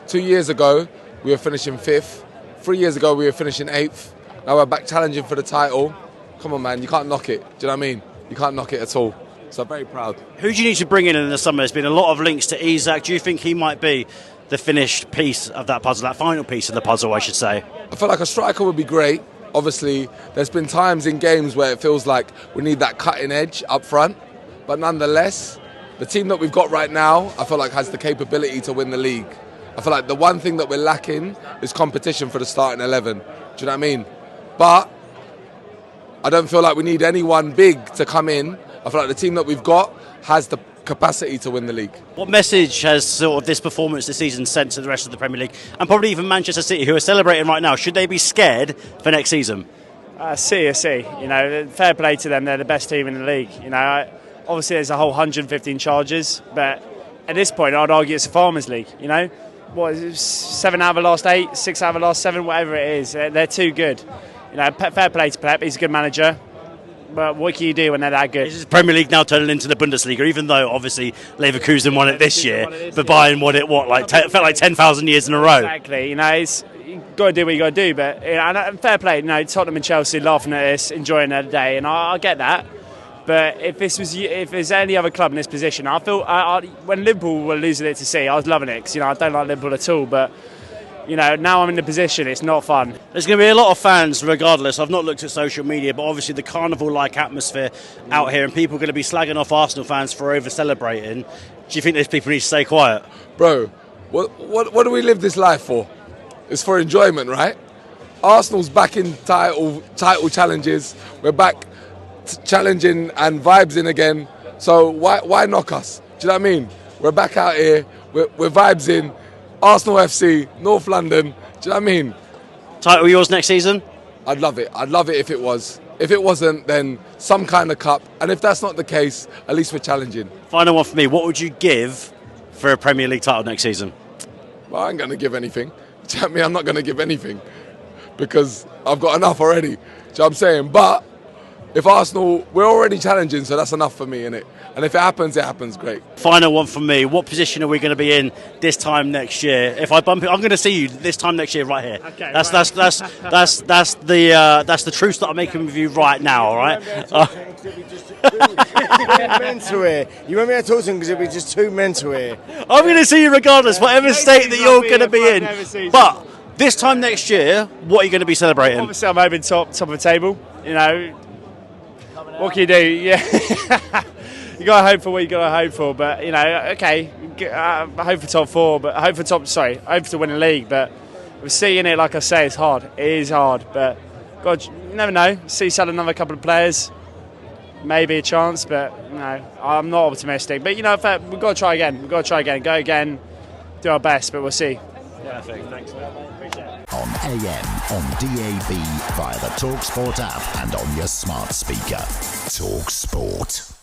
2 years ago, we were finishing 5th. 3 years ago, we were finishing 8th. Now we're back challenging for the title. Come on, man, you can't knock it. Do you know what I mean? You can't knock it at all. So I'm very proud. Who do you need to bring in the summer? There's been a lot of links to Isak. Do you think he might be the finished piece of that puzzle, that final piece of the puzzle, I should say? I feel like a striker would be great. Obviously, there's been times in games where it feels like we need that cutting edge up front. But nonetheless, the team that we've got right now, I feel like has the capability to win the league. I feel like the one thing that we're lacking is competition for the starting 11. Do you know what I mean? But I don't feel like we need anyone big to come in. I feel like the team that we've got has the capacity to win the league. What message has sort of this performance this season sent to the rest of the Premier League, and probably even Manchester City, who are celebrating right now? Should they be scared for next season? City, fair play to them. They're the best team in the league. Obviously there's a whole 115 charges, but at this point I'd argue it's a Farmers League. What is it, 7 out of the last 8, 6 out of the last 7, whatever it is. They're too good. Fair play to Pep. He's a good manager. But what can you do when they're that good? Is the Premier League now turning into the Bundesliga, even though obviously Leverkusen won it this year, but Bayern won it, felt like 10,000 years in a row. Exactly. You've got to do what you got to do. But and fair play. Tottenham and Chelsea laughing at this, enjoying their day, and I get that. But if there's any other club in this position, I feel when Liverpool were losing it to City, I was loving it because I don't like Liverpool at all. But now I'm in the position, it's not fun. There's going to be a lot of fans regardless. I've not looked at social media, but obviously the carnival-like atmosphere out here, and people are going to be slagging off Arsenal fans for over-celebrating. Do you think those people need to stay quiet? Bro, what do we live this life for? It's for enjoyment, right? Arsenal's back in title challenges. We're back challenging and vibes in again. So why knock us? Do you know what I mean? We're back out here. We're vibes in. Arsenal FC, North London. Do you know what I mean? Title yours next season? I'd love it. I'd love it if it was. If it wasn't, then some kind of cup. And if that's not the case, at least we're challenging. Final one for me. What would you give for a Premier League title next season? Well, I ain't going to give anything. Do you know what I mean? I'm not going to give anything because I've got enough already. Do you know what I'm saying? But if Arsenal, we're already challenging, so that's enough for me, innit? And if it happens, great. Final one from me. What position are we going to be in this time next year? If I bump it, I'm going to see you this time next year right here. Okay, that's the truce that I'm making with you right now. All right. Mental here. You want me to talk to him because it'll be just too mental here. I'm going to see you regardless, whatever state that you're going to be in. But this time next year, what are you going to be celebrating? Obviously, I'm hoping top of the table. What can you do? Yeah. You got to hope for what you got to hope for, but okay. I hope for top 4, but I hope for to win the league. But we're seeing it, like I say, it's hard. It is hard, but God, you never know. See, sell another couple of players, maybe a chance, but no, I'm not optimistic. But we've got to try again. We've got to try again, go again, do our best, but we'll see. Perfect. Thanks. Appreciate it. On AM, on DAB, via the talkSPORT app, and on your smart speaker. talkSPORT.